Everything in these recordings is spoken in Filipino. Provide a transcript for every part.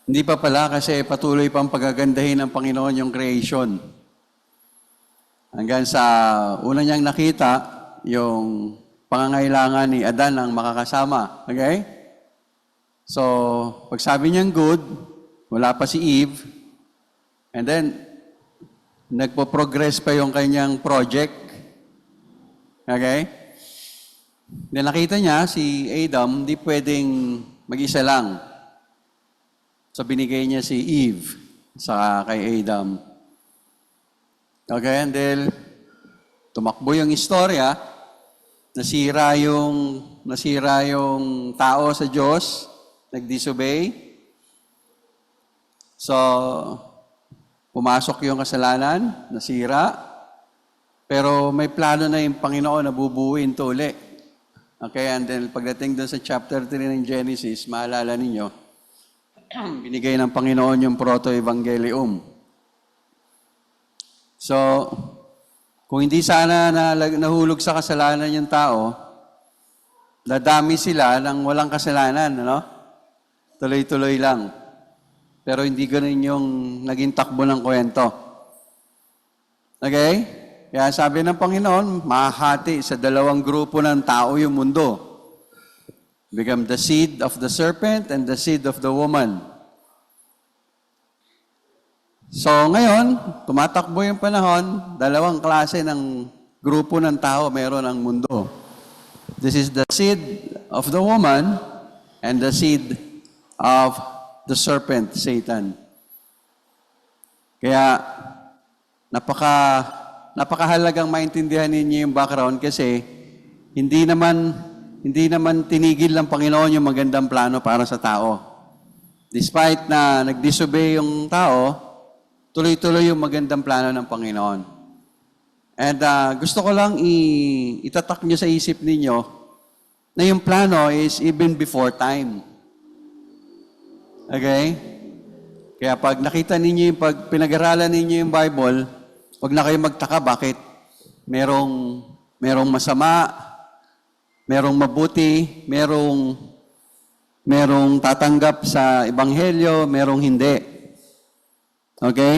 Hindi pa pala kasi patuloy pang pagagandahin ng Panginoon yung creation. Hanggang sa una niyang nakita, yung pangangailangan ni Adan ang makakasama. Okay? So, pag sabi niyang good, wala pa si Eve, and then, nagpo-progress pa yung kanyang project. Okay? Then nakita niya, si Adam, hindi pwedeng mag-isa lang. So, binigay niya si Eve sa kay Adam. Okay, and then, tumakbo yung istorya, nasira yung tao sa Diyos, nag-disobey. So, pumasok yung kasalanan, nasira. Pero may plano na yung Panginoon na bubuuin to uli. Okay, and then pagdating doon sa chapter 3 ng Genesis, maalala ninyo, binigay ng Panginoon yung proto-evangelium. So, kung hindi sana nahulog sa kasalanan yung tao, dadami sila ng walang kasalanan, ano? Tuloy-tuloy lang. Pero hindi ganun yung naging takbo ng kwento. Okay? Kaya sabi ng Panginoon, mahati sa dalawang grupo ng tao yung mundo. Become the seed of the serpent and the seed of the woman. So ngayon, tumatakbo yung panahon, dalawang klase ng grupo ng tao meron ang mundo. This is the seed of the woman and the seed of the serpent, Satan. Kaya napakahalagang maintindihan ninyo yung background kasi hindi naman tinigil ng Panginoon yung magandang plano para sa tao. Despite na nag-disobey yung tao, tuloy-tuloy yung magandang plano ng Panginoon. And gusto ko lang itatak nyo sa isip ninyo na yung plano is even before time. Okay? Kaya pag nakita ninyo, pag pinag-aralan ninyo yung Bible, wag na kayo magtaka bakit merong masama, merong mabuti, merong tatanggap sa ebanghelyo, merong hindi. Okay?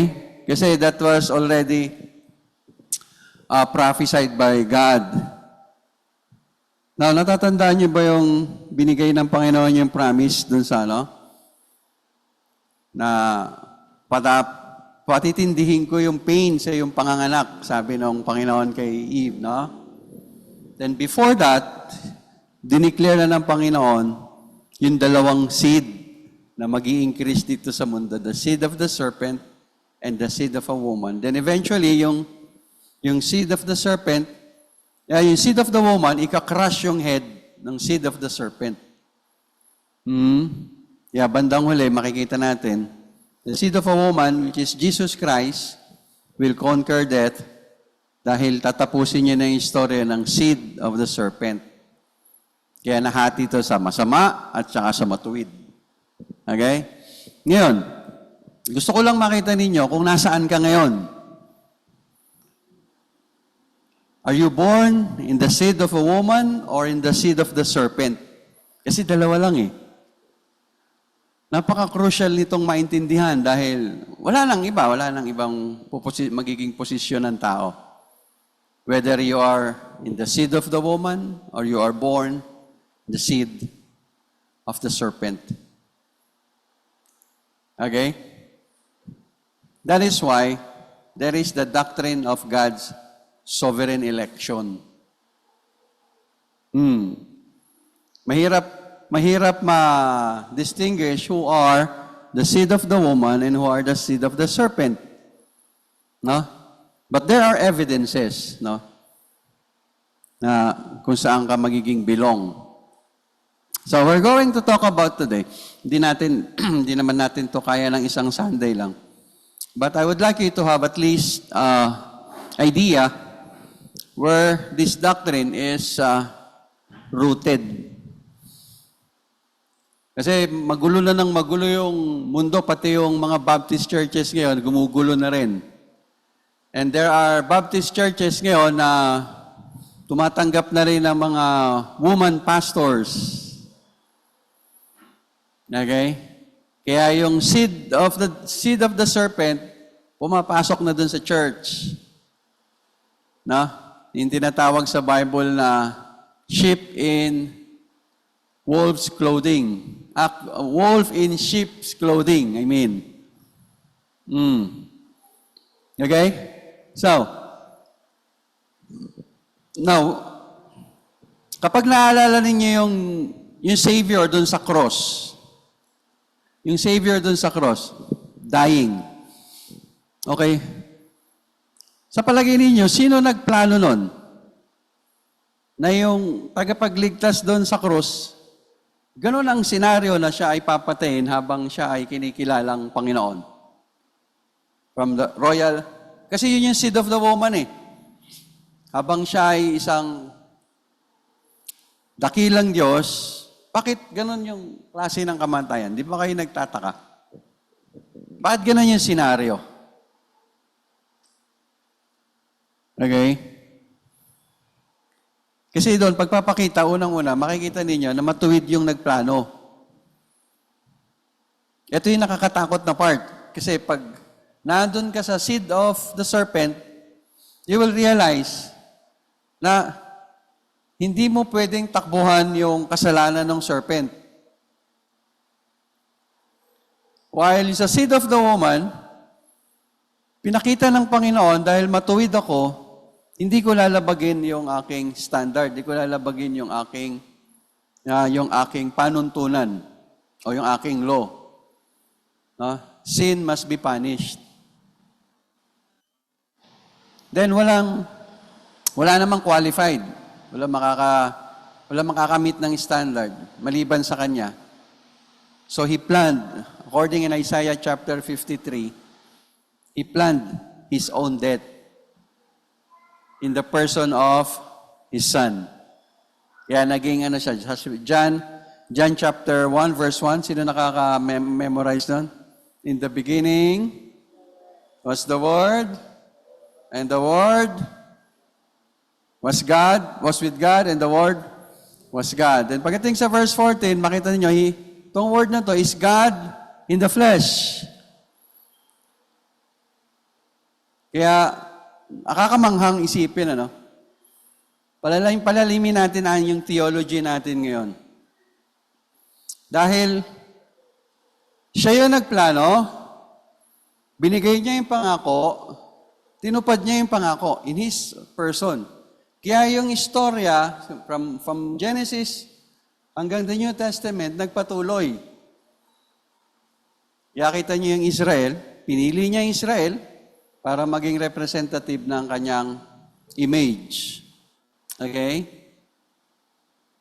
Kasi that was already prophesied by God. Now, natatandaan niyo ba yung binigay ng Panginoon yung promise dun sa na patitindihin ko yung pain sa iyong panganganak, sabi ng Panginoon kay Eve, no? Then before that, dineclare na ng Panginoon yung dalawang seed na mag-i-increase dito sa mundo, the seed of the serpent and the seed of a woman. Then eventually, yung seed of the serpent, yung seed of the woman, ika-crush yung head ng seed of the serpent. Bandang huli, makikita natin, the seed of a woman, which is Jesus Christ, will conquer death dahil tatapusin niya na yung istorya ng seed of the serpent. Kaya nahati ito sa masama at saka sa matuwid. Okay? Ngayon, gusto ko lang makita ninyo kung nasaan ka ngayon. Are you born in the seed of a woman or in the seed of the serpent? Kasi dalawa lang eh. Napaka-crucial nitong maintindihan dahil wala nang ibang magiging posisyon ng tao. Whether you are in the seed of the woman or you are born in the seed of the serpent. Okay? That is why there is the doctrine of God's sovereign election. Mahirap ma-distinguish who are the seed of the woman and who are the seed of the serpent. No? But there are evidences, no? Na kung saan ka magiging belong. So we're going to talk about today. Hindi naman natin to kaya ng isang Sunday lang. But I would like you to have at least idea where this doctrine is rooted. Kasi magulo yung mundo, pati yung mga Baptist churches ngayon, gumugulo na rin. And there are Baptist churches ngayon na tumatanggap na rin ng mga woman pastors. Okay? Kaya yung seed of the serpent, pumapasok na dun sa church. No? Yung tinatawag sa Bible na sheep in wolf's clothing. Wolf in sheep's clothing, I mean. Okay? So, now, kapag naalala ninyo yung Savior dun sa cross, yung Savior dun sa cross, dying. Okay? Sa palagay ninyo, sino nagplano nun? Na yung tagapagligtas dun sa cross, ganun ang senaryo na siya ay papatayin habang siya ay kinikilalang Panginoon. From the royal, kasi yun yung seed of the woman eh. Habang siya ay isang dakilang Diyos, bakit ganun yung klase ng kamatayan? Di ba kayo nagtataka? Bakit ganun yung senaryo? Okay? Kasi doon, pagpapakita, unang-una, makikita ninyo na matuwid yung nagplano. Ito yung nakakatakot na part. Kasi pag nandun ka sa seed of the serpent, you will realize na hindi mo pwedeng takbuhan yung kasalanan ng serpent. While sa seed of the woman, pinakita ng Panginoon, dahil matuwid ako, hindi ko lalabagin yung aking standard, hindi ko lalabagin yung aking panuntunan o yung aking law. No? Sin must be punished. Then wala namang qualified. Wala makakamit ng standard maliban sa kanya. So he planned, according in Isaiah chapter 53, he planned his own death in the person of his son. Kaya naging siya, John chapter 1 verse 1, sino nakaka-memorize doon? In the beginning was the Word, and the Word was God, was with God, and the Word was God. And pagdating sa verse 14, makita niyo, itong word na to is God in the flesh. Kaya, nakakamanghang isipin, Palalimin natin yung theology natin ngayon. Dahil, siya yung nagplano, binigay niya yung pangako, tinupad niya yung pangako in His person. Kaya yung istorya, from Genesis hanggang the New Testament, nagpatuloy. Kaya kita niyo yung Israel, pinili niya yung Israel para maging representative ng kanyang image. Okay?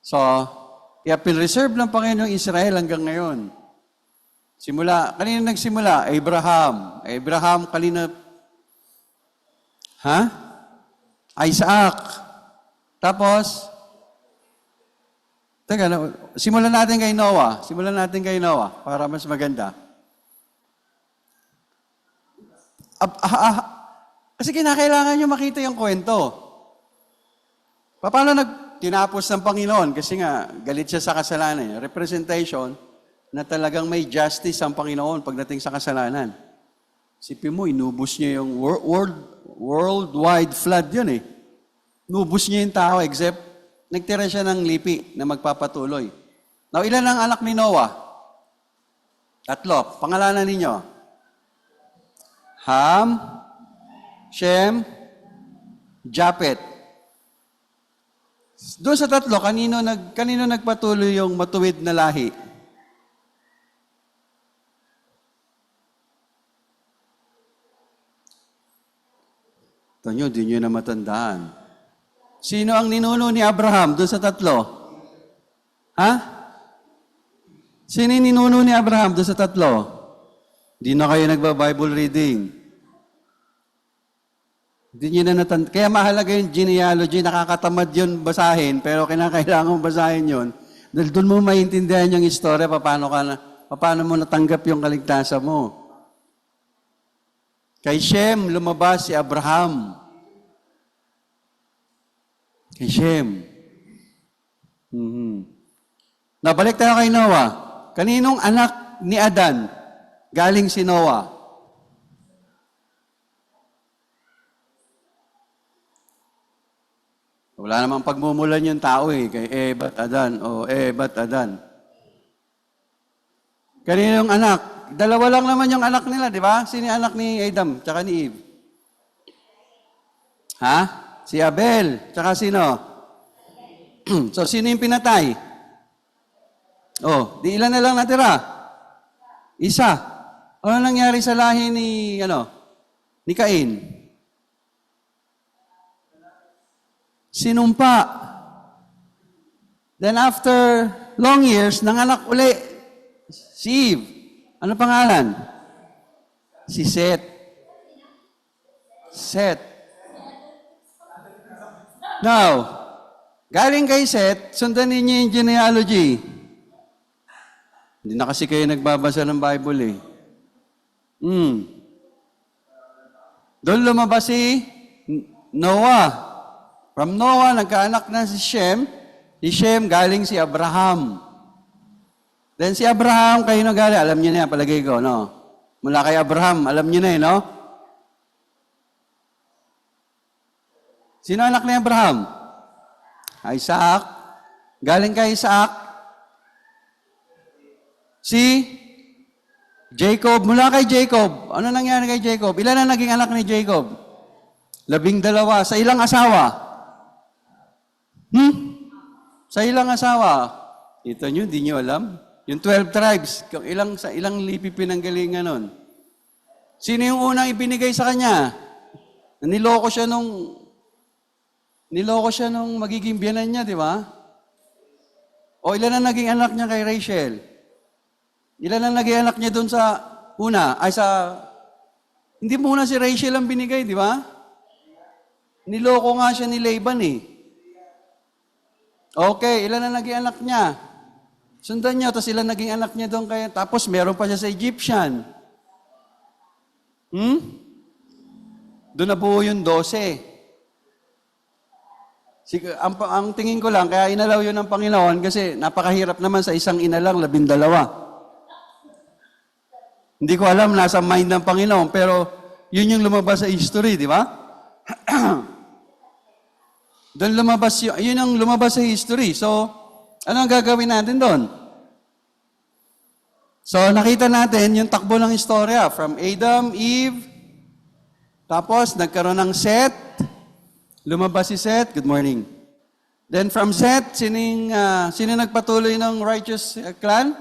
So, kaya pinreserve ng Panginoong Israel hanggang ngayon. Kanina nagsimula? Abraham, kanina, Isaac. Tapos, simulan natin kay Noah. Para mas maganda. Kasi kinakailangan nyo makita yung kwento. Paano tinapos ng Panginoon? Kasi nga, galit siya sa kasalanan. Representation na talagang may justice ang Panginoon pagdating sa kasalanan. Sipin mo, inubos niya yung worldwide flood yun eh. Nubos niya yung tao except nagtira siya ng lipi na magpapatuloy. Now, ilan ang anak ni Noah? 3. Pangalanan ninyo? Ham, Shem, Japet. Doon sa 3, kanino nagpatuloy yung matuwid na lahi? Ito nyo, di nyo na matandaan. Sino ang ninuno ni Abraham doon sa 3? Sino yung ninuno ni Abraham doon sa 3? Di na kayo nagba-Bible reading. Di nyo na natanda. Kaya mahalaga yung genealogy, nakakatamad yun basahin, pero kinakailangan basahin yun. Dahil doon mo maintindihan yung istorya, paano mo natanggap yung kaligtasan mo. Kay Shem, lumabas si Abraham. Kay Shem. Nabalik tayo kay Noah. Kaninong anak ni Adan, galing si Noah. Wala namang pagmumulan yung tao eh. Kay ba't Adan? Ba't Adan? Kaninong anak? Dalawa lang naman yung anak nila, di ba? Sino yung anak ni Adam, tsaka ni Eve? Ha? Si Abel, tsaka sino? So, sino yung pinatay? Di ilan na lang natira? Isa. Ano nangyari sa lahi ni Cain? Sinumpa. Then after long years, nanganak uli si Eve. Ano pangalan? Si Seth. Seth. Now, galing kay Seth, sundan ninyo yung genealogy. Hindi na kasi kayo nagbabasa ng Bible eh. Doon lumabas si Noah. From Noah, nagkaanak na si Shem. Si Shem, galing si Abraham. Then si Abraham, kayo na galing. Alam niyo na yan, palagay ko, no? Mula kay Abraham, alam niyo na eh, no? Sino anak ni Abraham? Isaac. Galing kay Isaac. Si Jacob. Mula kay Jacob. Ano nangyari kay Jacob? Ilan na naging anak ni Jacob? 12. Sa ilang asawa? Sa ilang asawa? Ito nyo, di nyo alam. Yung 12 tribes, sa ilang lipi pinanggalingan nun. Sino yung unang ibinigay sa kanya? Niloko siya nung magiging biyanan niya, di ba? O ilan na naging anak niya kay Rachel? Ilan na naging anak niya doon sa hindi muna si Rachel ang binigay, di ba? Niloko nga siya ni Laban eh. Okay, ilan na naging anak niya? Sundan niyo, tapos ilan naging anak niya doon kaya, tapos meron pa siya sa Egyptian. Doon na buo yung 12. Ang tingin ko lang, kaya inalaw yun ng Panginoon kasi napakahirap naman sa isang ina lang, 12. Hindi ko alam, nasa mind ng Panginoon, pero yun yung lumabas sa history, di ba? Doon lumabas yun ang lumabas sa history. So, ano ang gagawin natin doon? So, nakita natin yung takbo ng istorya from Adam, Eve, tapos nagkaroon ng Seth, lumabas si Seth, good morning. Then from Seth, sino nagpatuloy ng righteous clan?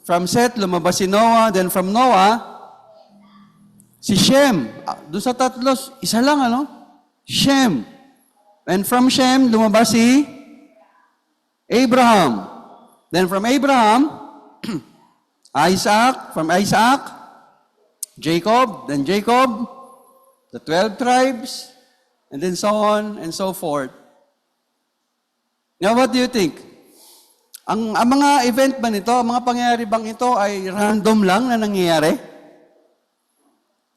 From Seth, lumabas si Noah, then from Noah, si Shem. Doon sa tatlo, isa lang Shem. And from Shem, lumabas si Abraham. Then from Abraham, Isaac. From Isaac, Jacob. Then Jacob, the 12 tribes. And then so on and so forth. Now, what do you think? Ang mga event ba nito, ang mga pangyayari bang ito ay random lang na nangyayari?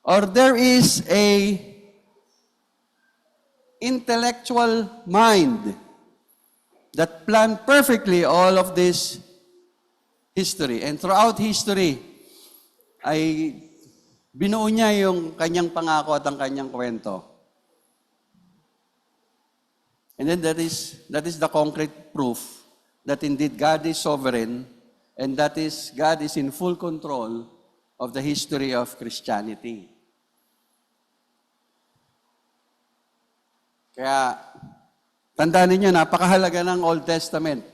Or there is a intellectual mind that planned perfectly all of this history. And throughout history, ay binuo niya yung kanyang pangako at ang kanyang kwento. And then that is the concrete proof that indeed God is sovereign and that is God is in full control of the history of Christianity. Kaya, tandaan ninyo, napakahalaga ng Old Testament.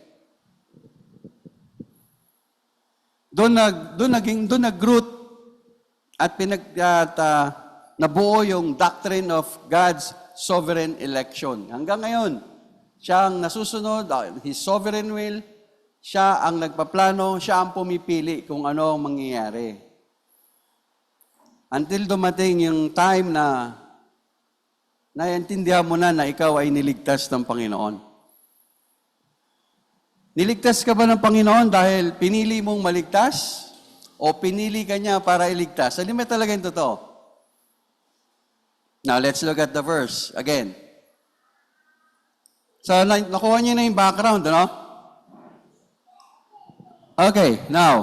Doon nag-root at nabuo yung doctrine of God's sovereign election. Hanggang ngayon, siya ang nasusunod, His sovereign will, siya ang nagpaplano, siya ang pumipili kung ano ang mangyayari. Until dumating yung time na naiintindihan mo na ikaw ay niligtas ng Panginoon. Niligtas ka ba ng Panginoon dahil pinili mong maligtas? O pinili ka niya para iligtas? Ano ba talaga yung totoo? Now, let's look at the verse again. So, nakuha niyo na yung background, ano? Okay, now,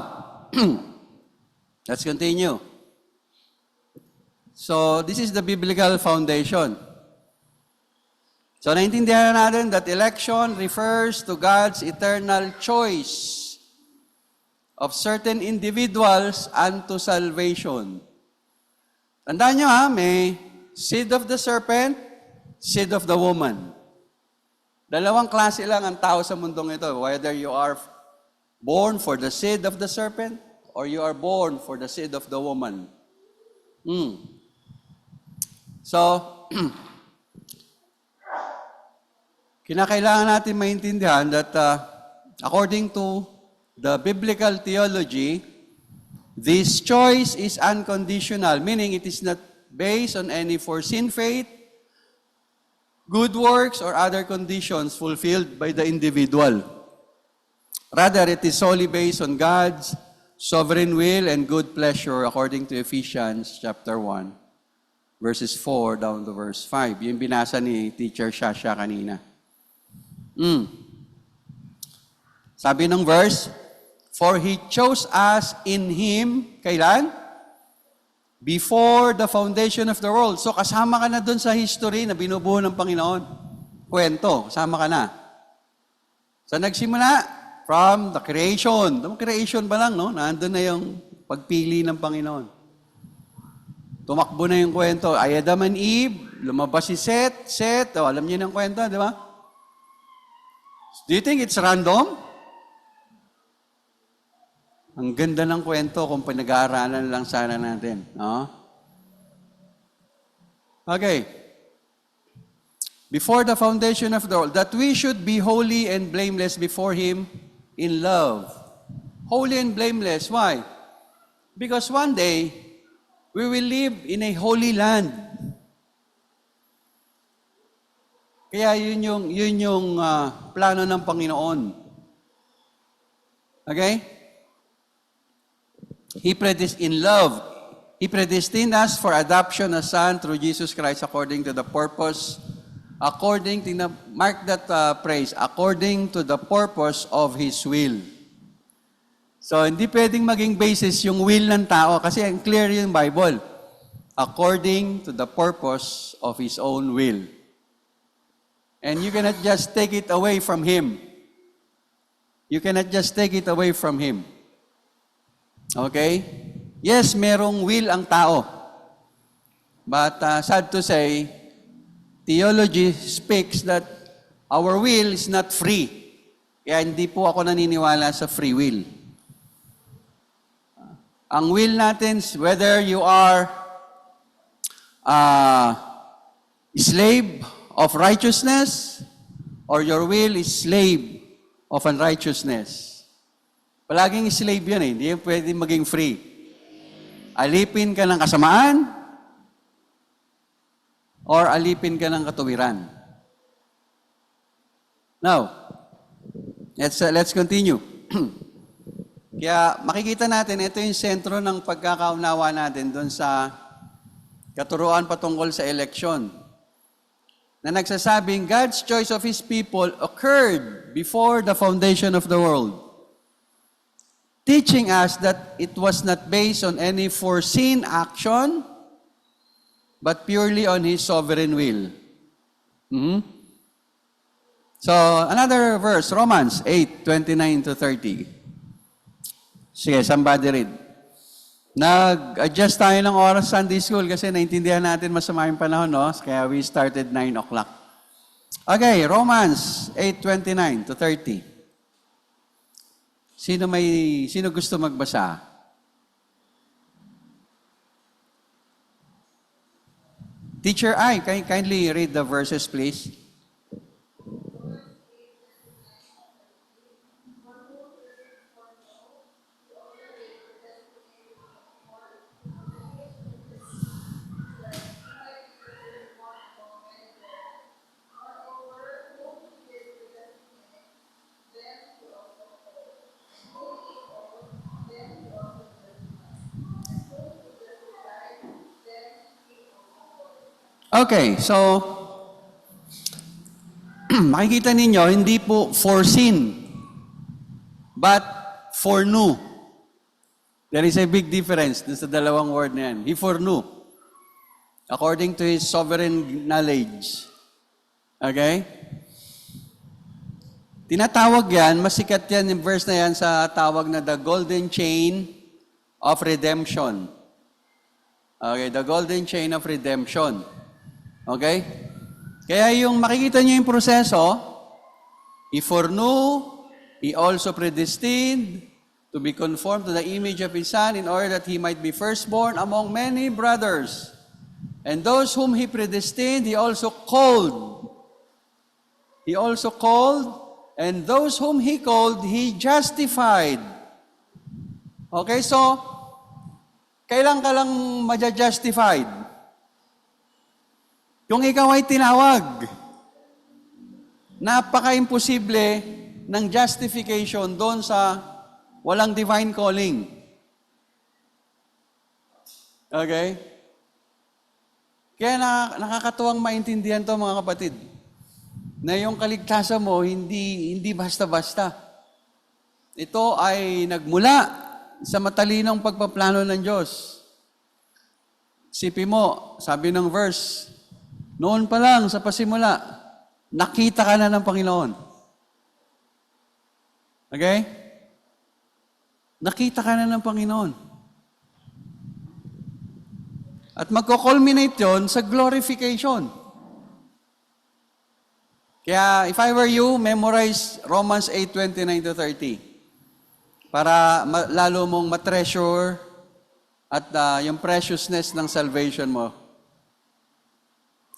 Let's continue. So, this is the biblical foundation. So, naintindihan na natin that election refers to God's eternal choice of certain individuals unto salvation. Tandaan nyo may seed of the serpent, seed of the woman. Dalawang klase lang ang tao sa mundong ito. Whether you are born for the seed of the serpent or you are born for the seed of the woman. So, kinakailangan natin maintindihan that according to the biblical theology, this choice is unconditional, meaning it is not based on any foreseen fate, good works, or other conditions fulfilled by the individual. Rather, it is solely based on God's sovereign will and good pleasure according to Ephesians chapter 1, verses 4 down to verse 5. Yung binasa ni Teacher Shasha kanina. Sabi ng verse, for He chose us in Him, kailan? Before the foundation of the world. So kasama ka na dun sa history na binubuo ng Panginoon. Kwento, kasama ka na. So nagsimula, from the creation. Creation ba lang, no? Nandun na yung pagpili ng Panginoon. Tumakbo na yung kwento. Adam and Eve, lumabas si Seth. Alam niyo ng kwento, di ba? Do you think it's random? Ang ganda ng kwento kung pinag-aaralan lang sana natin. No? Okay. Before the foundation of the world, that we should be holy and blameless before Him in love. Holy and blameless. Why? Because one day, we will live in a holy land. Kaya yun yung plano ng Panginoon. Okay? In love, He predestined us for adoption as son through Jesus Christ according to the purpose, mark that phrase, according to the purpose of His will. So, hindi pwedeng maging basis yung will ng tao kasi ang clear yung Bible. According to the purpose of His own will. And you cannot just take it away from Him. You cannot just take it away from Him. Okay? Yes, merong will ang tao. But sad to say, theology speaks that our will is not free. Kaya hindi po ako naniniwala sa free will. Ang will natin, whether you are slave of righteousness or your will is slave of unrighteousness. Palaging slave yan Hindi yan pwede maging free. Alipin ka ng kasamaan or alipin ka ng katuwiran. Now, let's continue. Kaya makikita natin, ito yung sentro ng pagkakaunawa natin doon sa katuruan patungkol sa eleksyon. Na nagsasabing, God's choice of His people occurred before the foundation of the world. Teaching us that it was not based on any foreseen action, but purely on His sovereign will. So, another verse, Romans 8:29-30. Sige, somebody read. Nag-adjust tayo ng oras Sunday school kasi naintindihan natin masama yung panahon, no? Kaya we started 9 o'clock. Okay, Romans 8:29-30. Sino gusto magbasa? Teacher Ai, kindly read the verses, please. Okay, so makikita ninyo, hindi po foreseen, but foreknew. There is a big difference dun sa dalawang word na yan. He foreknew. According to His sovereign knowledge. Okay? Tinatawag yan, masikat yan yung verse na yan sa tawag na the golden chain of redemption. Okay, the golden chain of redemption. Okay? Kaya yung makikita niyo yung proseso, He foreknew, He also predestined to be conformed to the image of His Son in order that He might be firstborn among many brothers. And those whom He predestined, He also called. He also called, and those whom He called, He justified. Okay, so, kailan ka lang maja-justified? Kung ikaw ay tinawag, napaka-imposible ng justification doon sa walang divine calling. Okay? Kaya nakakatuwang maintindihan to mga kapatid, na yung kaligtasan mo, hindi basta-basta. Ito ay nagmula sa matalinong pagpaplano ng Diyos. Isipin mo, sabi ng verse, noon pa lang sa pasimula, nakita ka na ng Panginoon. Okay? Nakita ka na ng Panginoon. At magko-culminate yon sa glorification. Kaya, if I were you, memorize Romans 8:29-30 para lalo mong matreasure at yung preciousness ng salvation mo.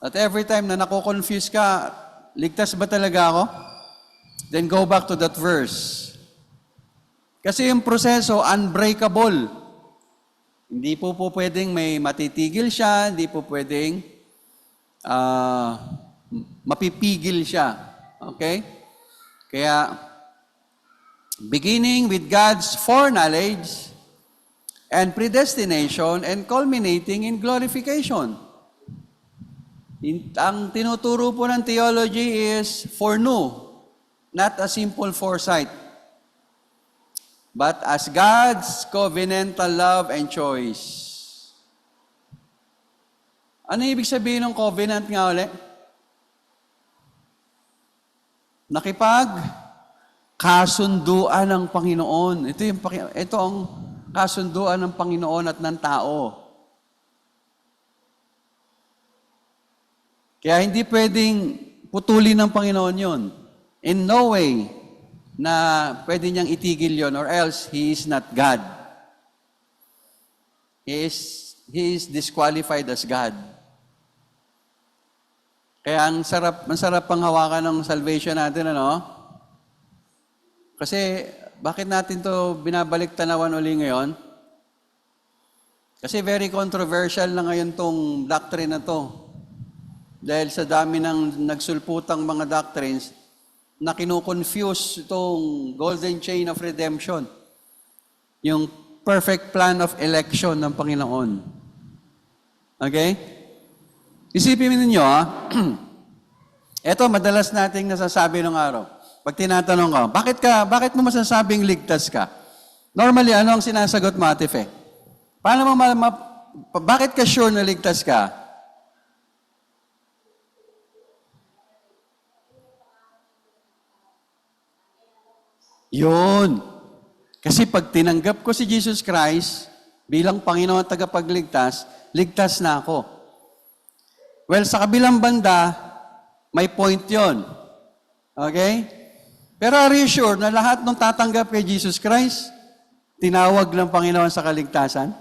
At every time na nako-confuse ka, ligtas ba talaga ako? Then go back to that verse. Kasi yung proseso, unbreakable. Hindi po pwedeng may matitigil siya, hindi po pwedeng mapipigil siya. Okay? Kaya, beginning with God's foreknowledge and predestination and culminating in glorification. Ang tinuturo po ng theology is foreknew, not a simple foresight, but as God's covenantal love and choice. Ano ibig sabihin ng covenant nga ulit? Kasunduan ng Panginoon. Ito ang kasunduan ng Panginoon at ng tao. Kaya hindi pwedeng putulin ng Panginoon yun. In no way na pwede niyang itigil yon, or else He is not God. He is disqualified as God. Kaya ang sarap pang hawakan ng salvation natin, ano? Kasi, bakit natin to binabalik tanawan uli ngayon? Kasi very controversial na ngayon tong doctrine na to. Dahil sa dami ng nagsulputang mga doctrines na kinukonfuse itong golden chain of redemption. Yung perfect plan of election ng Panginoon. Okay? Isipin ninyo, ito madalas nating nasasabi ng araw. Pag tinatanong ka, bakit mo masasabing ligtas ka? Normally, ano ang sinasagot mo, Ate Fe? Paano mo bakit ka sure na ligtas ka? Yun. Kasi pag tinanggap ko si Jesus Christ bilang Panginoon at tagapagligtas, ligtas na ako. Well, sa kabilang banda, may point yon. Okay? Pero are you sure na lahat ng tatanggap kay Jesus Christ, tinawag ng Panginoon sa kaligtasan?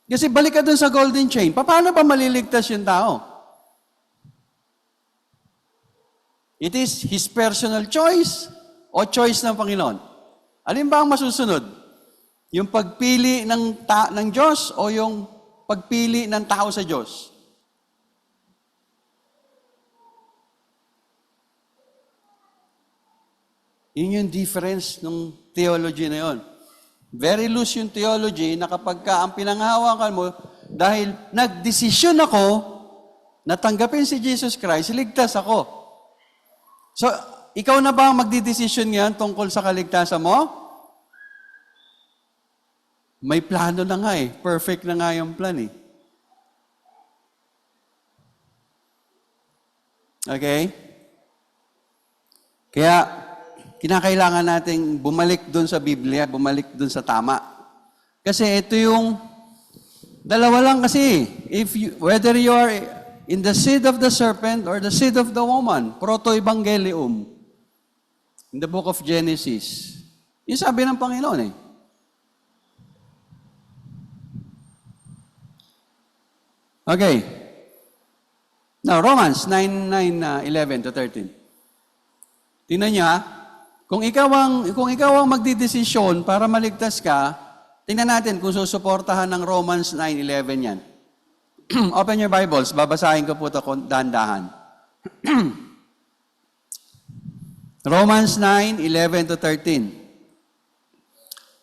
Kasi balik ka dun sa golden chain. Paano ba maliligtas yung tao? It is His personal choice o choice ng Panginoon? Alin ba ang masusunod? Yung pagpili ng Diyos o yung pagpili ng tao sa Diyos? Yun yung difference ng theology na yun. Very loose yung theology na kapag ang pinanghawakan mo, dahil nagdesisyon ako na tanggapin si Jesus Christ, ligtas ako. So, ikaw na ba ang magdidesisyon ngayon tungkol sa kaligtasan mo? May plano na nga eh. Perfect na nga yung plan eh. Okay? Kaya, kinakailangan nating bumalik dun sa Biblia, bumalik dun sa tama. Kasi ito yung, dalawa lang kasi. Whether you are in the seed of the serpent or the seed of the woman, proto-evangelium, in the book of Genesis, yung sabi ng Panginoon eh. Okay. Now, Romans 9:11 to 13. Tingnan niyo ha. Kung ikaw ang magdidesisyon para maligtas ka, tingnan natin kung susuportahan ng Romans 9:11 yan. Open your Bibles. Babasahin ko po ito dahan-dahan. Romans 9:11 to 13.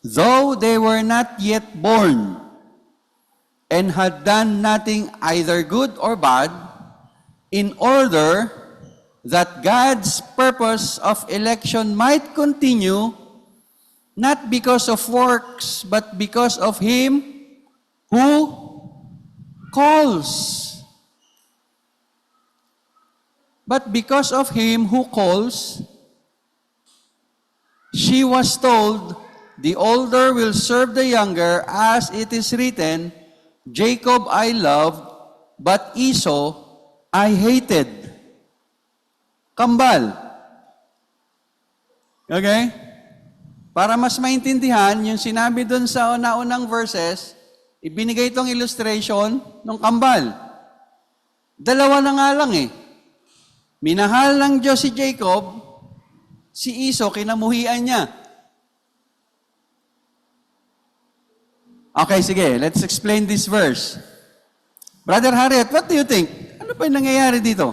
Though they were not yet born, and had done nothing either good or bad, in order that God's purpose of election might continue, not because of works, but because of Him who calls. But because of Him who calls, she was told, the older will serve the younger, as it is written, Jacob I loved, but Esau I hated. Kambal. Okay? Para mas maintindihan, yung sinabi dun sa una-unang verses, ibinigay itong illustration ng kambal. Dalawa na nga lang eh. Minahal ng Diyos si Jacob, si Esau, kinamuhian niya. Okay, sige. Let's explain this verse. Brother Harriet, what do you think? Ano pa yung nangyayari dito?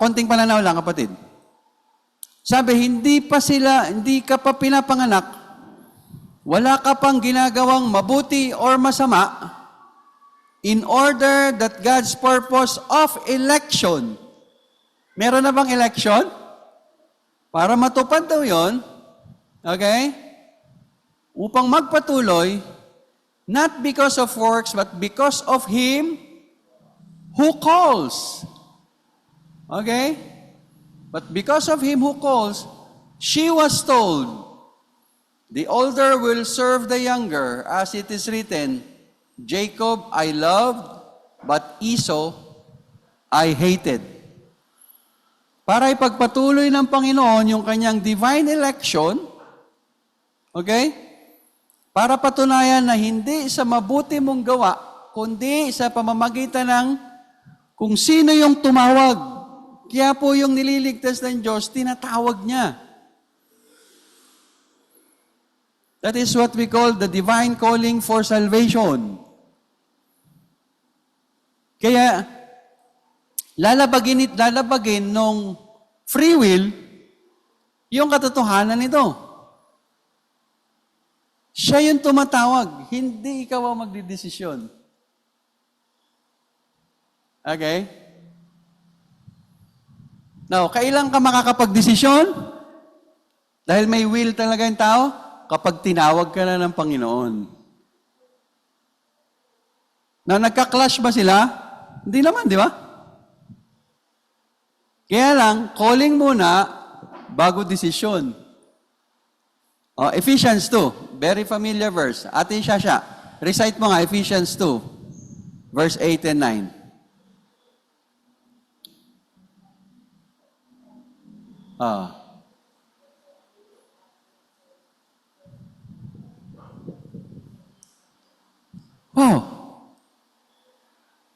Konting pananaw lang, kapatid. Sabi, hindi ka pa pinapanganak, wala ka pang ginagawang mabuti or masama, in order that God's purpose of election. Meron na bang election? Para matupad daw yon. Okay? Upang magpatuloy, not because of works, but because of Him who calls. Okay? But because of Him who calls, she was told, the older will serve the younger, as it is written, Jacob I loved, but Esau I hated. Para ipagpatuloy ng Panginoon yung kanyang divine election, okay? Para patunayan na hindi sa mabuti mong gawa, kundi sa pamamagitan ng kung sino yung tumawag. Kaya po yung nililigtas ng Diyos, tinatawag niya. That is what we call the divine calling for salvation. Kaya, lalabagin nung free will yung katotohanan nito. Siya yung tumatawag, hindi ikaw ang magdidesisyon. Okay? Now, kailan ka makakapagdesisyon? Dahil may will talaga yung tao, kapag tinawag ka na ng Panginoon. Now, nagka-clash ba sila? Hindi naman, di ba? Kaya lang, calling muna bago desisyon. Ephesians 2, very familiar verse. Ate Shasha, recite mo nga Ephesians 2, verse 8 and 9. Oh.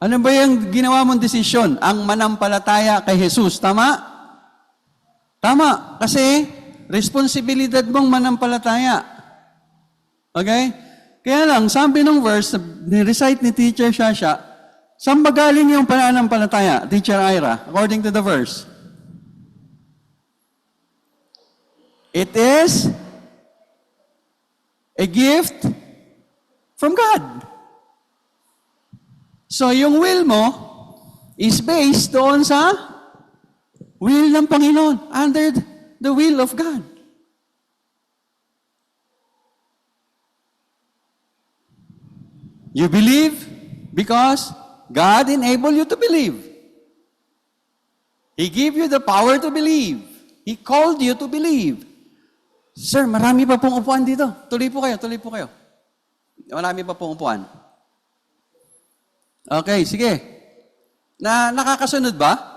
Ano ba yung ginawa mong desisyon? Ang manampalataya kay Jesus. Tama? Tama. Kasi, responsibilidad mong manampalataya. Okay? Kaya lang, sabi ng verse, ni-recite ni Teacher Shasha, saan ba galing yung pananampalataya, Teacher Ira, according to the verse? It is a gift from God. So, yung will mo is based doon sa will ng Panginoon, under the will of God. You believe because God enabled you to believe. He gave you the power to believe. He called you to believe. Sir, marami pa pong upuan dito. Tuloy po kayo, tuloy po kayo. Marami pa pong upuan. Okay, sige. Nakakasunod ba?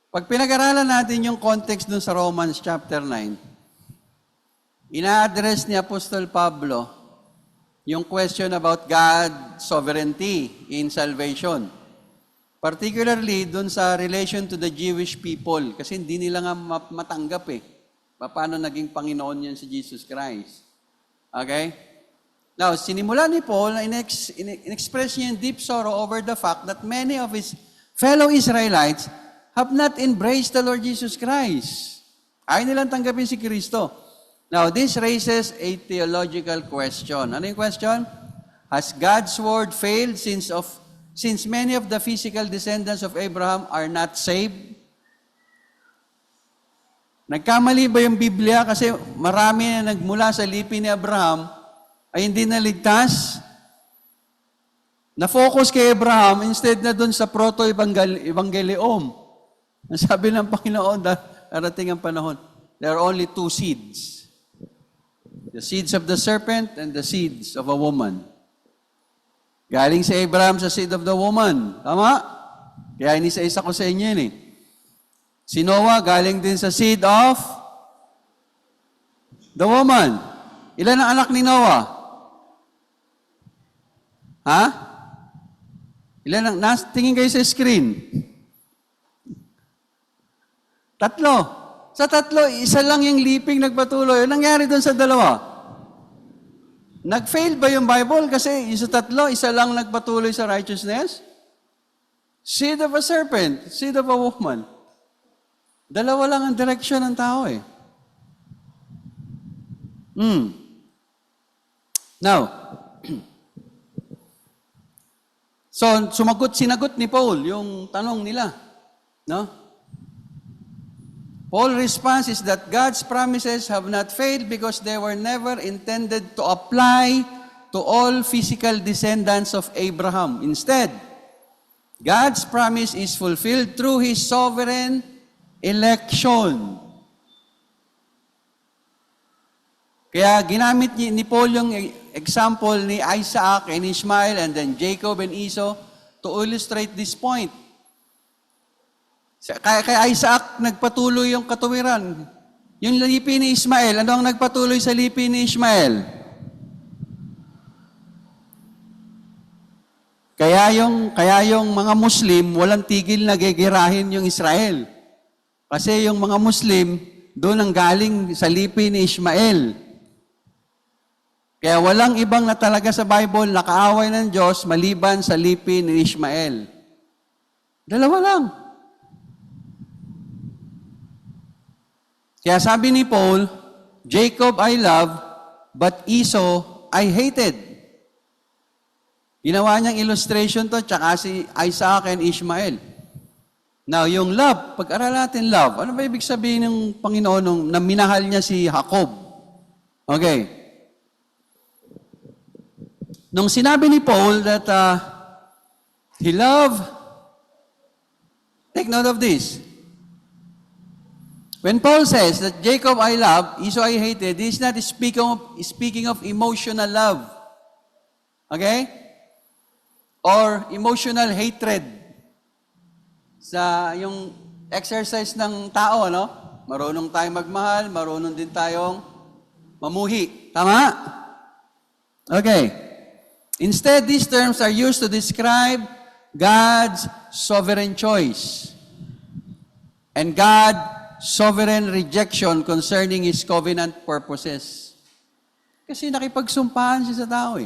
Pag pinag-aralan natin yung context dun sa Romans chapter 9, ina-address ni Apostol Pablo yung question about God's sovereignty in salvation. Particularly dun sa relation to the Jewish people, kasi hindi nila nga matanggap paano naging Panginoon yan si Jesus Christ. Okay? Now, sinimula ni Paul na in-express niya yung deep sorrow over the fact that many of his fellow Israelites have not embraced the Lord Jesus Christ. Ayaw nilang tanggapin si Kristo. Now, this raises a theological question. Ano yung question? Has God's word failed since many of the physical descendants of Abraham are not saved? Nagkamali ba yung Biblia kasi marami na nagmula sa lipi ni Abraham ay hindi naligtas? Na-focus kay Abraham instead na dun sa proto-evangelium. Ang sabi ng Panginoon, darating ang panahon, there are only two seeds. The seeds of the serpent and the seeds of a woman. Galing si Abraham sa seed of the woman. Tama? Kaya inisa-isa ko sa inyo yun Si Noah galing din sa seed of the woman. Ilan ang anak ni Noah? Ha? Tingin kayo sa screen. 3. Sa 3, isa lang yung liping nagpatuloy. Anong nangyari doon sa 2? Nag-fail ba yung Bible? Kasi yung sa 3, isa lang nagpatuloy sa righteousness? Seed of a serpent, seed of a woman. 2 lang ang direction ng tao Now, so sinagot ni Paul yung tanong nila. No? Paul's response is that God's promises have not failed because they were never intended to apply to all physical descendants of Abraham. Instead, God's promise is fulfilled through His sovereign election. Kaya ginamit ni Paul yung example ni Isaac and Ishmael and then Jacob and Esau to illustrate this point. Kaya Isaac nagpatuloy yung katuwiran. Yung lipi ni Ishmael, ano ang nagpatuloy sa lipi ni Ishmael? Kaya yung mga Muslim, walang tigil na gegerahin yung Israel. Kasi yung mga Muslim, doon ang galing sa lipi ni Ishmael. Kaya walang ibang na talaga sa Bible na kaaway ng Diyos maliban sa lipi ni Ishmael. 2 lang. Kaya sabi ni Paul, Jacob I love, but Esau I hated. Ginawa niyang illustration to, tsaka si Isaac and Ishmael. Now, yung love, pag-aral natin love, ano ba ibig sabihin ng Panginoon na minahal niya si Jacob? Okay. Nung sinabi ni Paul that he loved, take note of this. When Paul says that Jacob I love, Esau I hated, he is not speaking of emotional love. Okay? Or emotional hatred. Sa yung exercise ng tao, no? Marunong tayong magmahal, marunong din tayong mamuhi. Tama? Okay. Instead, these terms are used to describe God's sovereign choice and God's sovereign rejection concerning His covenant purposes. Kasi nakipagsumpahan siya sa tao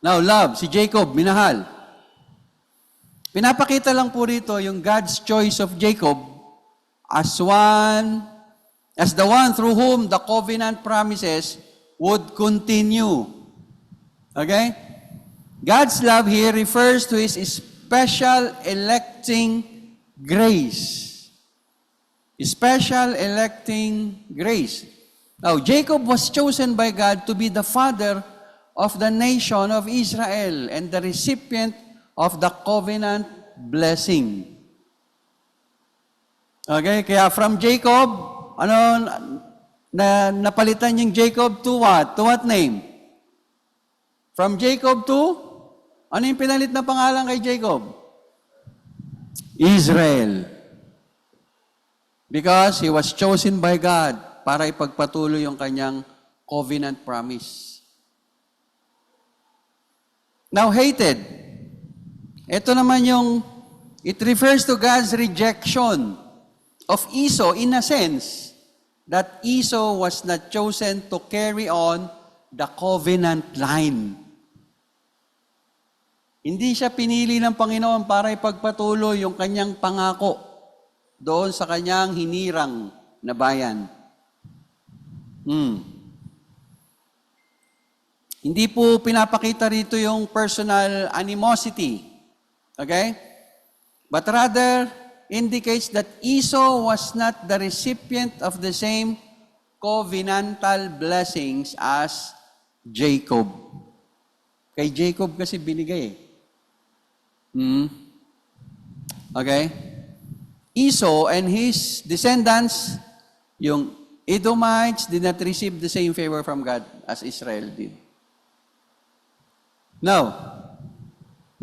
Now, love, si Jacob, minahal. Pinapakita lang po rito yung God's choice of Jacob as the one through whom the covenant promises would continue. Okay? God's love here refers to His special electing grace. Special electing grace. Now, Jacob was chosen by God to be the father of the nation of Israel and the recipient of the covenant blessing. Okay, kaya from Jacob, napalitan yung Jacob to what? To what name? From Jacob to, ano yung pinalit na pangalan kay Jacob? Israel. Because he was chosen by God para ipagpatuloy yung kanyang covenant promise. Now, hated. Ito naman it refers to God's rejection of Esau in a sense that Esau was not chosen to carry on the covenant line. Hindi siya pinili ng Panginoon para ipagpatuloy yung kanyang pangako doon sa kanyang hinirang na bayan. Hindi po pinapakita rito yung personal animosity. Okay? But rather, indicates that Esau was not the recipient of the same covenantal blessings as Jacob. Kay Jacob kasi binigay eh. Okay? Esau and his descendants, yung Edomites, did not receive the same favor from God as Israel did. Now,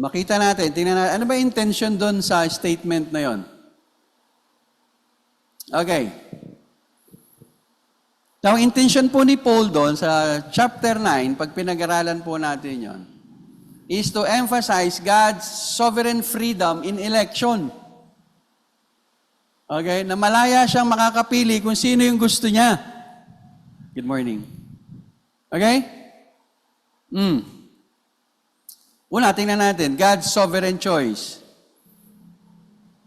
makita natin, tingnan natin, ano ba intention doon sa statement na yon? Okay. Now, intention po ni Paul doon sa chapter 9, pag pinag-aralan po natin yon, is to emphasize God's sovereign freedom in election. Okay? Na malaya siyang makakapili kung sino yung gusto niya. Good morning. Okay? Una, tingnan natin, God's sovereign choice.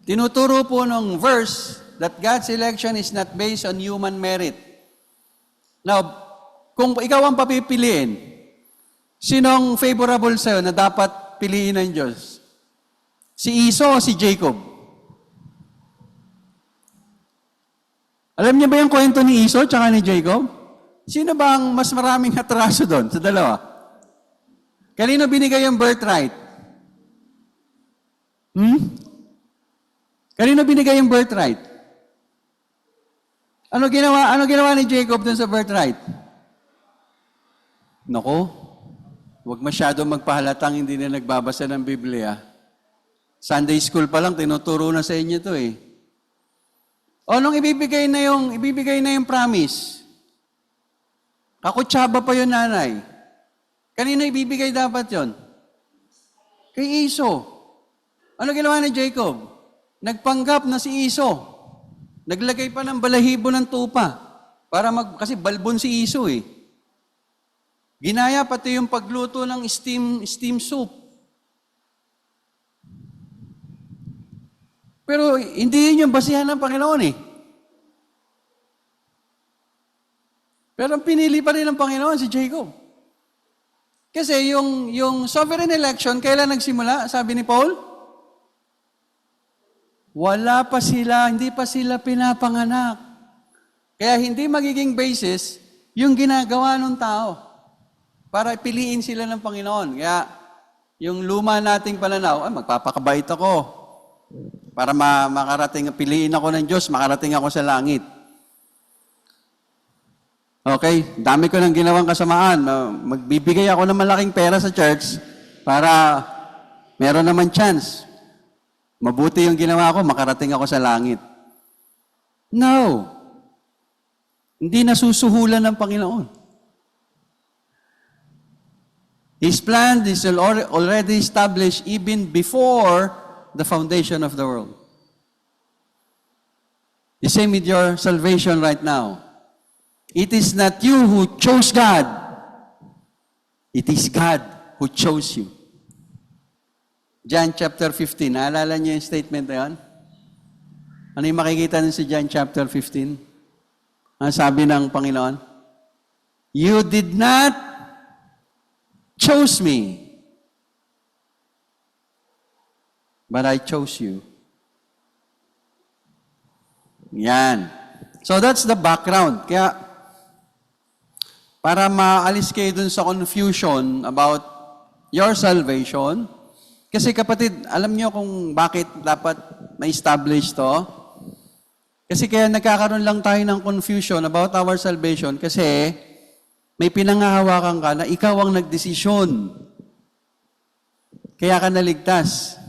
Tinuturo po ng verse that God's election is not based on human merit. Now, kung ikaw ang papipiliin, sinong favorable sa'yo na dapat piliin ng Diyos? Si Esau o si Jacob? Alam niyo ba yung kwento ni Esau tsaka ni Jacob? Sino ba ang mas maraming atraso doon sa dalawa? Kanino binigay yung birthright? Kanino binigay yung birthright? Ano ginawa ni Jacob dun sa birthright? Nako, huwag masyado magpahalatang hindi na nagbabasa ng Biblia. Sunday school pa lang, tinuturo na sa inyo to eh. O nung ibibigay na yung promise, kakutsaba pa yung nanay. Kanino ibibigay dapat yon? Kay Esau. Ano ginawa ni Jacob? Nagpanggap na si Esau. Naglagay pa ng balahibo ng tupa. Kasi balbon si Esau eh. Ginaya pati yung pagluto ng steam soup. Pero hindi yun yung basihan ng Panginoon eh. Pero pinili pa rin ng Panginoon si Jacob. Kasi yung sovereign election, kailan nagsimula? Sabi ni Paul? Hindi pa sila pinapanganak. Kaya hindi magiging basis yung ginagawa ng tao para piliin sila ng Panginoon. Kaya yung luma nating pananaw, magpapakabait ako para makarating, piliin ako ng Diyos, makarating ako sa langit. Okay, dami ko ng ginawang kasamaan. Magbibigay ako ng malaking pera sa church para meron naman chance. Mabuti yung ginawa ko, makarating ako sa langit. No. Hindi nasusuhulan ng Panginoon. His plan is already established even before the foundation of the world. The same with your salvation right now. It is not you who chose God. It is God who chose you. John chapter 15. Naalala niyo yung statement na yun? Ano yung makikita niyo sa John chapter 15? Ang sabi ng Panginoon? You did not chose me, but I chose you. Yan. So that's the background. Kaya, para maalis kayo dun sa confusion about your salvation, kasi kapatid, alam niyo kung bakit dapat ma-establish to? Kasi kaya nagkakaroon lang tayo ng confusion about our salvation kasi may pinangahawakan ka na ikaw ang nagdesisyon. Kaya ka naligtas.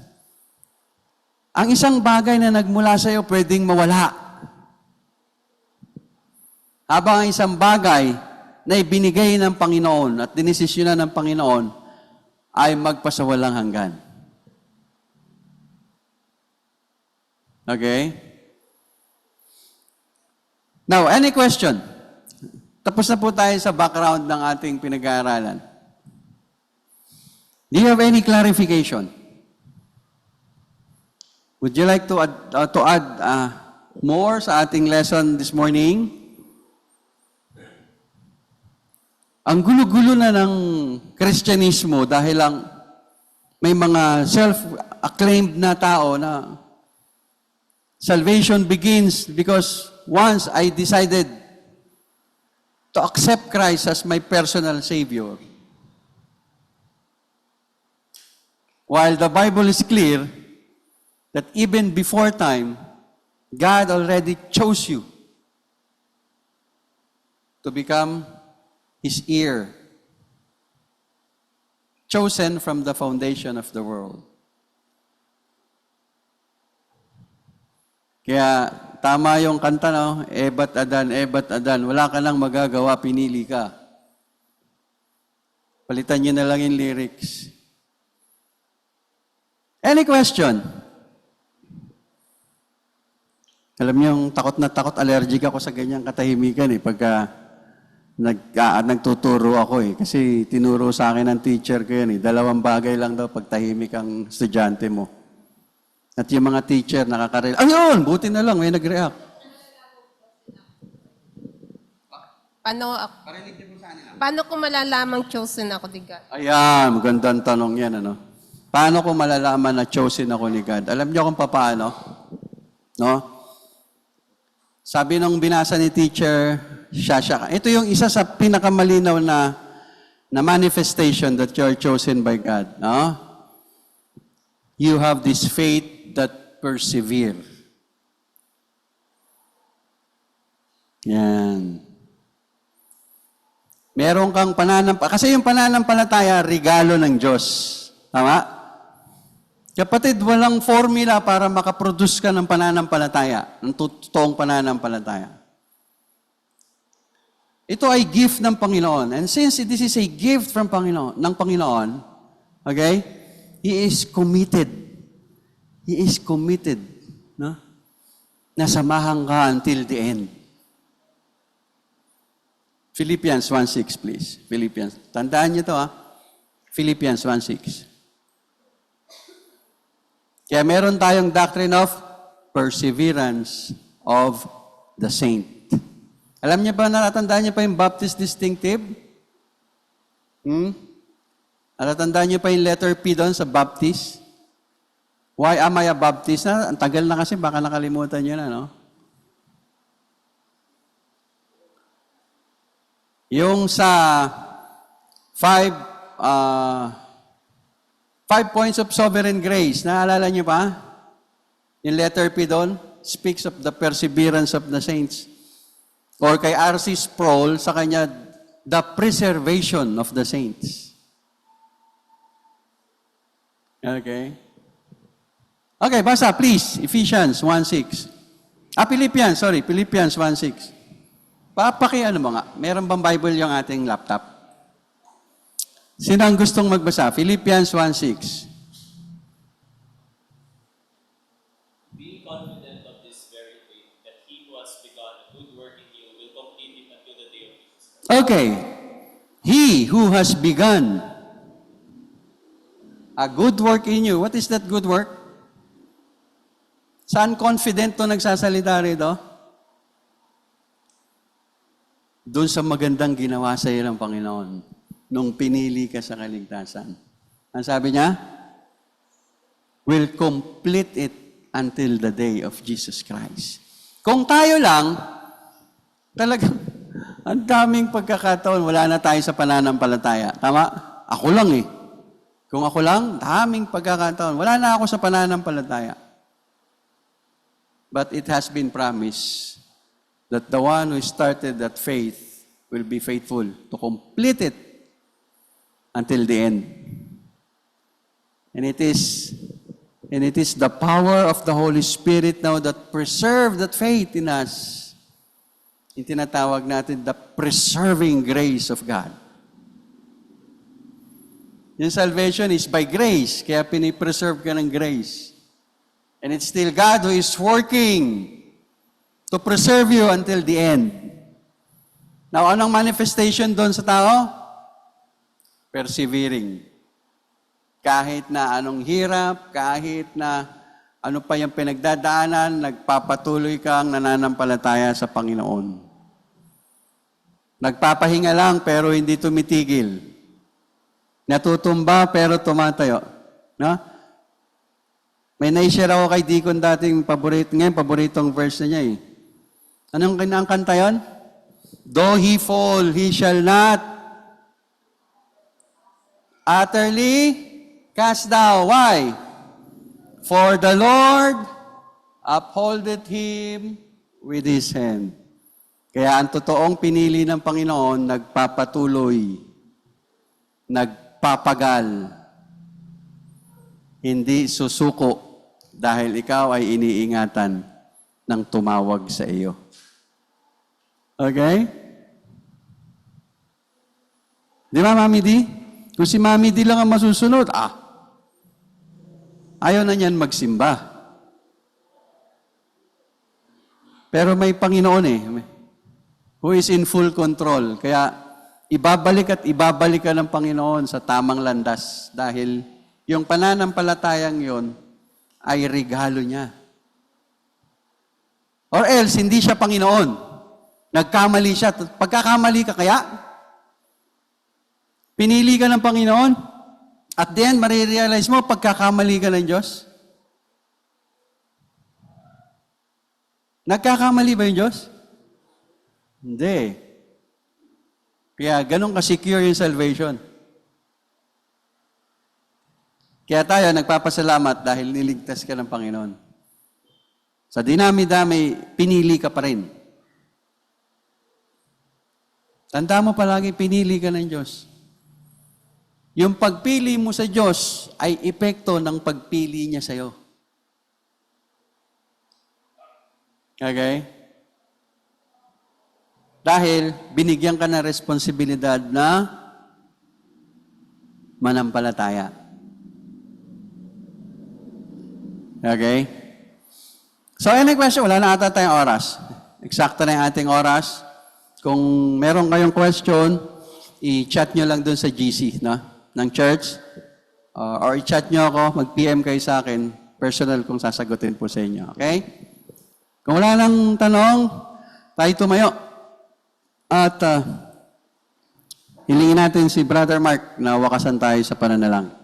Ang isang bagay na nagmula sa iyo pwedeng mawala. Habang ang isang bagay na ibinigay ng Panginoon at dinesisyonan ng Panginoon ay magpasawalang hanggan. Okay? Now, any question? Tapos na po tayo sa background ng ating pinag-aaralan. Do you have any clarification? Would you like to add more sa ating lesson this morning? Ang gulo-gulo na ng Kristyanismo dahil lang may mga self-acclaimed na tao na salvation begins because once I decided to accept Christ as my personal Savior. While the Bible is clear that even before time, God already chose you to become His heir, chosen from the foundation of the world. Kaya tama yung kanta, no? Ebat Adan, wala ka nang magagawa, pinili ka. Palitan niyo na lang yung lyrics. Any question? Alam niyo, yung takot na takot, allergic ako sa ganyang katahimikan pagka nagtuturo ako Kasi tinuro sa akin ng teacher ko yan 2 bagay lang daw pag tahimik ang estudyante mo. At yung mga teacher nakaka-relate. Ayun! Buti na lang, may nag-react. Paano ko malalamang chosen ako ni God? Ayan, magandang tanong yan. Paano ko malalaman na chosen ako ni God? Alam niyo kung paano? No? Sabi nung binasa ni teacher Shasha, ito yung isa sa pinakamalinaw na manifestation that you are chosen by God. No? You have this faith that persevere. Yan. Meron kang kasi yung pananampalataya, regalo ng Diyos. Tama? Kapatid, walang formula para makaproduce ka ng pananampalataya, ng totoong pananampalataya. Ito ay gift ng Panginoon. And since this is a gift from ng Panginoon, okay, He is committed. He is committed, no? Na samahan ka until the end. Philippians 1:6, please. Philippians. Tandaan niyo to, Philippians 1:6. Kaya meron tayong doctrine of perseverance of the saint. Alam niyo ba, natatandaan niyo pa yung Baptist distinctive? Natatandaan niyo pa yung letter P doon sa Baptist? Why am I a Baptist? Ang tagal na kasi, baka nakalimutan niyo na, no? Yung sa 5 points of sovereign grace, naalala niyo pa? Yung letter P doon speaks of the perseverance of the saints. Or kay R.C. Sproul, sa kanya, the preservation of the saints. Okay? Okay, basa, please. Ephesians 1:6. Philippians 1:6. Mo nga. Meron bang Bible yung ating laptop? Sino ang gustong magbasa? Philippians 1:6. Being confident of this very thing, that He who has begun a good work in you will complete it until the day of Jesus Christ. Okay. He who has begun a good work in you. What is that good work? Saan confident to nagsasalita rito? Doon sa magandang ginawa sa iyo ng Panginoon nung pinili ka sa kaligtasan. Ang sabi niya? will complete it until the day of Jesus Christ. Kung tayo lang, talagang ang daming pagkakataon, wala na tayo sa pananampalataya. Tama? Ako lang eh. Kung ako lang, daming pagkakataon. Wala na ako sa pananampalataya. But it has been promised that the one who started that faith will be faithful to complete it until the end. And it is the power of the Holy Spirit now that preserve that faith in us. Yung tinatawag natin, the preserving grace of God. Yung salvation is by grace, kaya pinipreserve ka ng grace. And it's still God who is working to preserve you until the end. Now, anong manifestation doon sa tao? Persevering. Kahit na anong hirap, kahit na ano pa yung pinagdadaanan, nagpapatuloy kang nananampalataya sa Panginoon. Nagpapahinga lang pero hindi tumitigil. Natutumba pero tumatayo. No? May na-share ako kay Deacon dating paboritong verse na niya eh. Anong kinakanta yun? Though he fall, he shall not utterly cast down. Why? For the Lord upholdeth him with his hand. Kaya ang totoong pinili ng Panginoon, nagpapatuloy, nagpapagal, hindi susuko dahil ikaw ay iniingatan ng tumawag sa iyo. Okay? Di ba, Mami D? Kung si Mami D lang ang masusunod, ayaw na niyan magsimba. Pero may Panginoon eh, who is in full control. Kaya ibabalik at ibabalik ka ng Panginoon sa tamang landas dahil yung pananampalatayang yon ay regalo niya. Or else, hindi siya Panginoon. Nagkamali siya. Pagkakamali ka kaya, pinili ka ng Panginoon, at then, marirealize mo, pagkakamali ka ng Diyos. Nagkakamali ba yung Diyos? Hindi. Kaya ganun ka-secure yung salvation. Kaya tayo nagpapasalamat dahil niligtas ka ng Panginoon. Sa dinami-dami, pinili ka pa rin. Tanda mo palagi, pinili ka ng Diyos. Yung pagpili mo sa Diyos ay epekto ng pagpili niya sa'yo. Okay? Dahil binigyan ka ng responsibilidad na manampalataya. Okay? So, any question? Wala na ata tayong oras. Eksakto na yung ating oras. Kung meron kayong question, i-chat nyo lang dun sa GC ng church. Or i-chat nyo ako, mag-PM kayo sa akin. Personal kung sasagutin po sa inyo. Okay? Kung wala nang tanong, tayo tumayo. At hilingin natin si Brother Mark na wakasan tayo sa pananalang.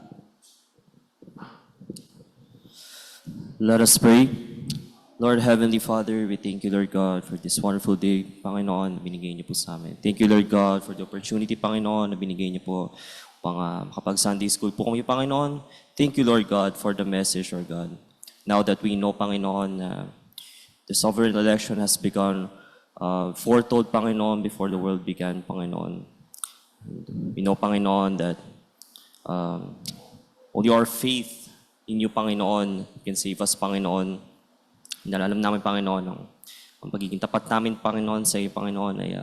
Let us pray. Lord Heavenly Father, we thank you, Lord God, for this wonderful day, Panginoon, na binigay niyo po sa amin. Thank you, Lord God, for the opportunity, Panginoon, na binigay niyo po pang makapag-Sunday school po kami, Panginoon. Thank you, Lord God, for the message, Lord God. Now that we know, Panginoon, the sovereign election has begun, foretold, Panginoon, before the world began, Panginoon. We know, Panginoon, that only our faith in you, Panginoon, can save us, Panginoon. Alam namin, Panginoon, ang pagiging tapat namin, Panginoon, sa iyo, Panginoon, ay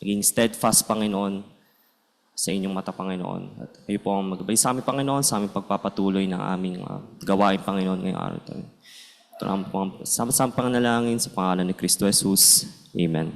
maging steadfast, Panginoon, sa inyong mata, Panginoon. At kayo po ang magbabay sa amin, Panginoon, sa aming pagpapatuloy ng aming gawain, Panginoon, ngayong araw tayo. Ito naman po ang sama-sama panganalangin sa pangalan ni Kristo Jesus. Amen.